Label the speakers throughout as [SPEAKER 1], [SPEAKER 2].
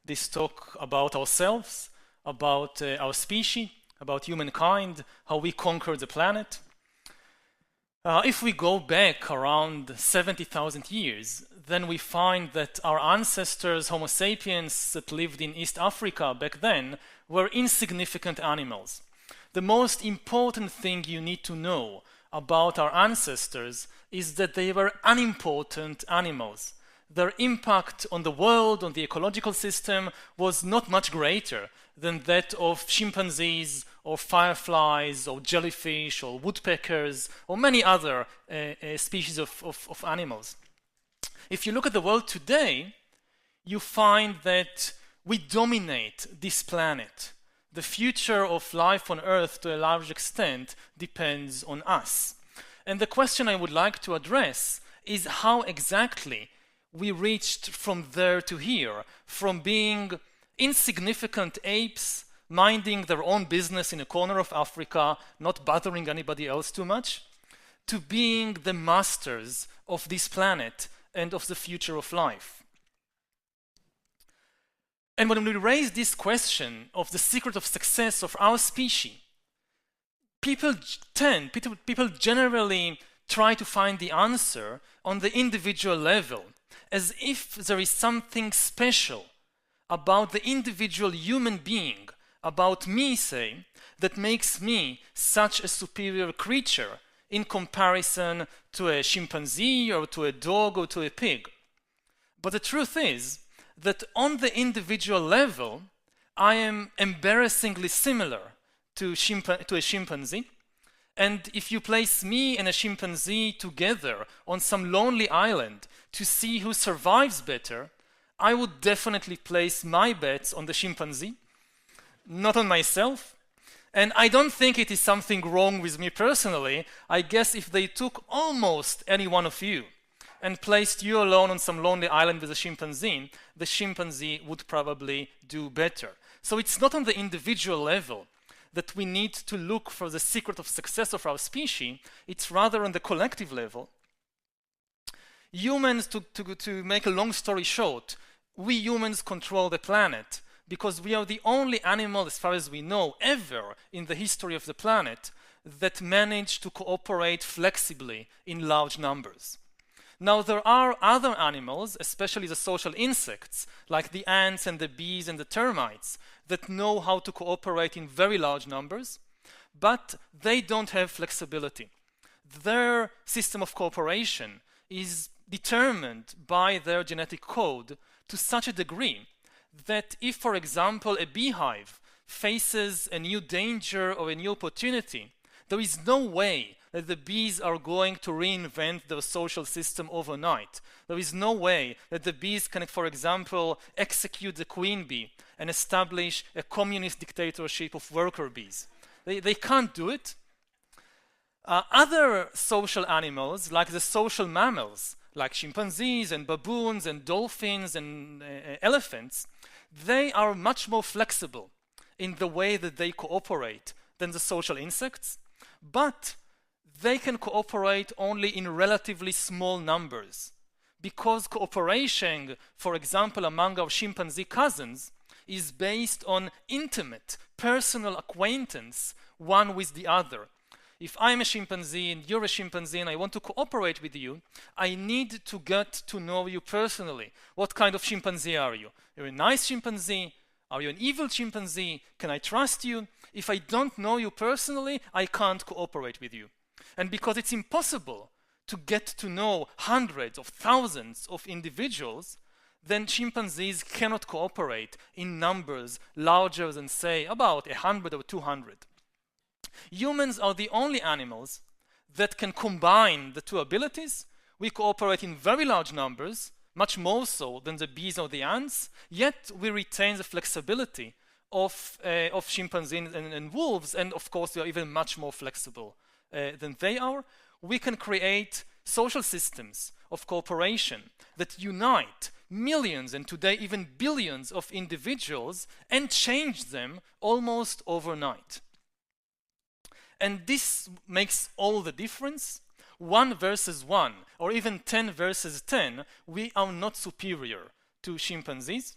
[SPEAKER 1] This talk about ourselves, about our species, about humankind, how we conquered the planet. If we go back around 70,000 years, then we find that our ancestors, Homo sapiens, that lived in East Africa back then, were insignificant animals. The most important thing you need to know about our ancestors is that they were unimportant animals. Their impact on the world, on the ecological system, was not much greater than that of chimpanzees or fireflies or jellyfish or woodpeckers or many other species of animals. If you look at the world today, you find that we dominate this planet. The future of life on Earth, to a large extent, depends on us. And the question I would like to address is how exactly we reached from there to here, from being insignificant apes minding their own business in a corner of Africa, not bothering anybody else too much, to being the masters of this planet and of the future of life. And when we raise this question of the secret of success of our species, people generally try to find the answer on the individual level, as if there is something special about the individual human being, about me, say, that makes me such a superior creature in comparison to a chimpanzee or to a dog or to a pig. But the truth is that on the individual level, I am embarrassingly similar to a chimpanzee. And if you place me and a chimpanzee together on some lonely island to see who survives better, I would definitely place my bets on the chimpanzee, not on myself. And I don't think it is something wrong with me personally. I guess if they took almost any one of you and placed you alone on some lonely island with a chimpanzee, the chimpanzee would probably do better. So it's not on the individual level that we need to look for the secret of success of our species, it's rather on the collective level. Humans, to make a long story short, we humans control the planet because we are the only animal, as far as we know, ever in the history of the planet that managed to cooperate flexibly in large numbers. Now, there are other animals, especially the social insects, like the ants and the bees and the termites, that know how to cooperate in very large numbers, but they don't have flexibility. Their system of cooperation is determined by their genetic code to such a degree that if, for example, a beehive faces a new danger or a new opportunity, there is no way that the bees are going to reinvent their social system overnight. There is no way that the bees can, for example, execute the queen bee and establish a communist dictatorship of worker bees. They can't do it. Other social animals, like the social mammals, like chimpanzees and baboons and dolphins and elephants, they are much more flexible in the way that they cooperate than the social insects, but they can cooperate only in relatively small numbers, because cooperation, for example, among our chimpanzee cousins, is based on intimate, personal acquaintance one with the other. If I'm a chimpanzee and you're a chimpanzee and I want to cooperate with you, I need to get to know you personally. What kind of chimpanzee are you? You're a nice chimpanzee? Are you an evil chimpanzee? Can I trust you? If I don't know you personally, I can't cooperate with you. And because it's impossible to get to know hundreds of thousands of individuals, then chimpanzees cannot cooperate in numbers larger than, say, about 100 or 200. Humans are the only animals that can combine the two abilities. We cooperate in very large numbers, much more so than the bees or the ants, yet we retain the flexibility of chimpanzees and wolves, and of course we are even much more flexible than they are. We can create social systems of cooperation that unite millions and today even billions of individuals and change them almost overnight. And this makes all the difference. 1 versus 1, or even 10 versus 10, we are not superior to chimpanzees.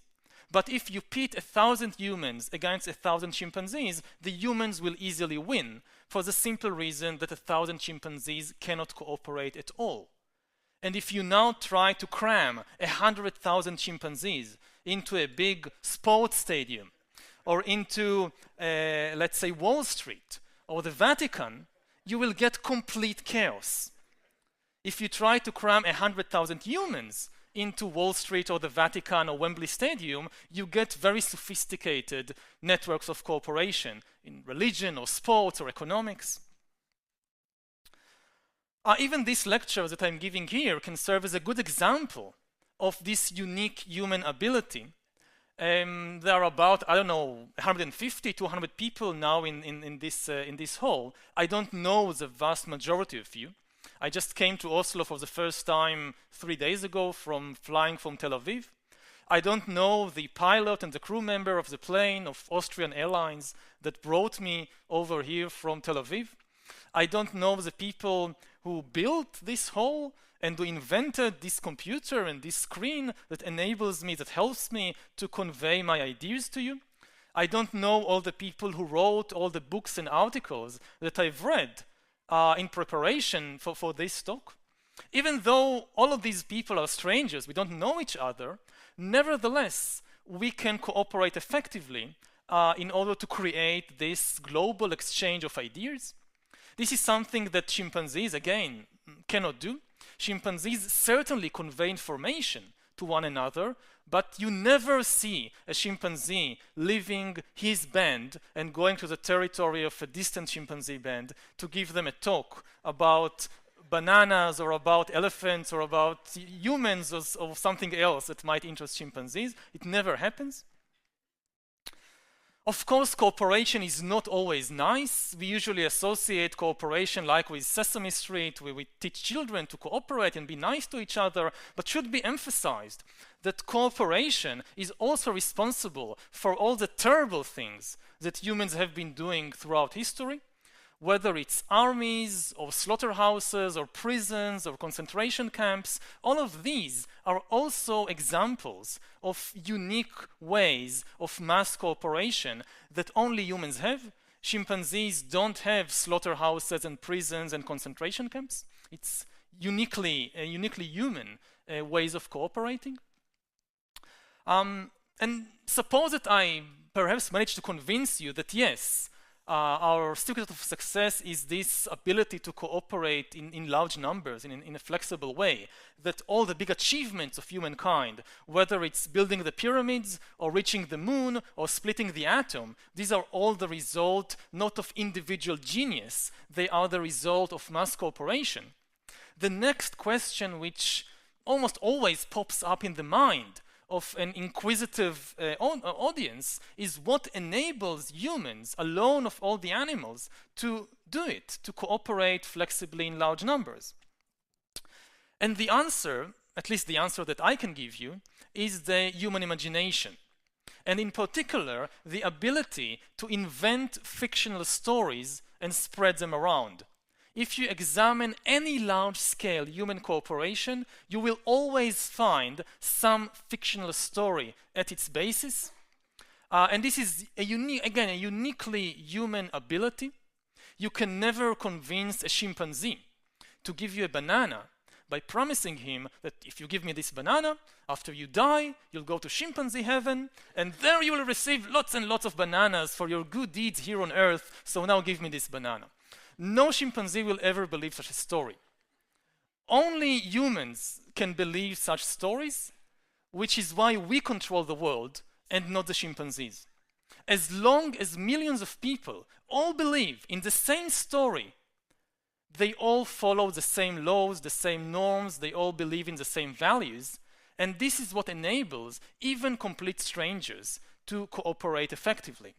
[SPEAKER 1] But if you pit 1,000 humans against 1,000 chimpanzees, the humans will easily win, for the simple reason that 1,000 chimpanzees cannot cooperate at all. And if you now try to cram 100,000 chimpanzees into a big sports stadium, or into, let's say, Wall Street, or the Vatican, you will get complete chaos. If you try to cram 100,000 humans into Wall Street or the Vatican or Wembley Stadium, you get very sophisticated networks of cooperation in religion or sports or economics. Even this lecture that I'm giving here can serve as a good example of this unique human ability. There are about, I don't know, 150, 200 people now in this hall. I don't know the vast majority of you. I just came to Oslo for the first time 3 days ago flying from Tel Aviv. I don't know the pilot and the crew member of the plane of Austrian Airlines that brought me over here from Tel Aviv. I don't know the people who built this hall and who invented this computer and this screen that enables me, that helps me to convey my ideas to you. I don't know all the people who wrote all the books and articles that I've read in preparation for this talk. Even though all of these people are strangers, we don't know each other, nevertheless, we can cooperate effectively in order to create this global exchange of ideas. This is something that chimpanzees, again, cannot do. Chimpanzees certainly convey information to one another, but you never see a chimpanzee leaving his band and going to the territory of a distant chimpanzee band to give them a talk about bananas or about elephants or about humans or something else that might interest chimpanzees. It never happens. Of course, cooperation is not always nice. We usually associate cooperation like with Sesame Street, where we teach children to cooperate and be nice to each other, but should be emphasized that cooperation is also responsible for all the terrible things that humans have been doing throughout history, whether it's armies or slaughterhouses or prisons or concentration camps. All of these are also examples of unique ways of mass cooperation that only humans have. Chimpanzees don't have slaughterhouses and prisons and concentration camps. It's uniquely human ways of cooperating. And suppose that I perhaps managed to convince you that yes, our secret of success is this ability to cooperate in large numbers, in a flexible way, that all the big achievements of humankind, whether it's building the pyramids or reaching the moon or splitting the atom, these are all the result not of individual genius, they are the result of mass cooperation. The next question, which almost always pops up in the mind of an inquisitive audience, is what enables humans, alone of all the animals, to do it, to cooperate flexibly in large numbers. And the answer, at least the answer that I can give you, is the human imagination. And in particular, the ability to invent fictional stories and spread them around. If you examine any large-scale human cooperation, you will always find some fictional story at its basis. And this is, a uniquely human ability. You can never convince a chimpanzee to give you a banana by promising him that if you give me this banana, after you die, you'll go to chimpanzee heaven, and there you will receive lots and lots of bananas for your good deeds here on earth, so now give me this banana. No chimpanzee will ever believe such a story. Only humans can believe such stories, which is why we control the world and not the chimpanzees. As long as millions of people all believe in the same story, they all follow the same laws, the same norms, they all believe in the same values, and this is what enables even complete strangers to cooperate effectively.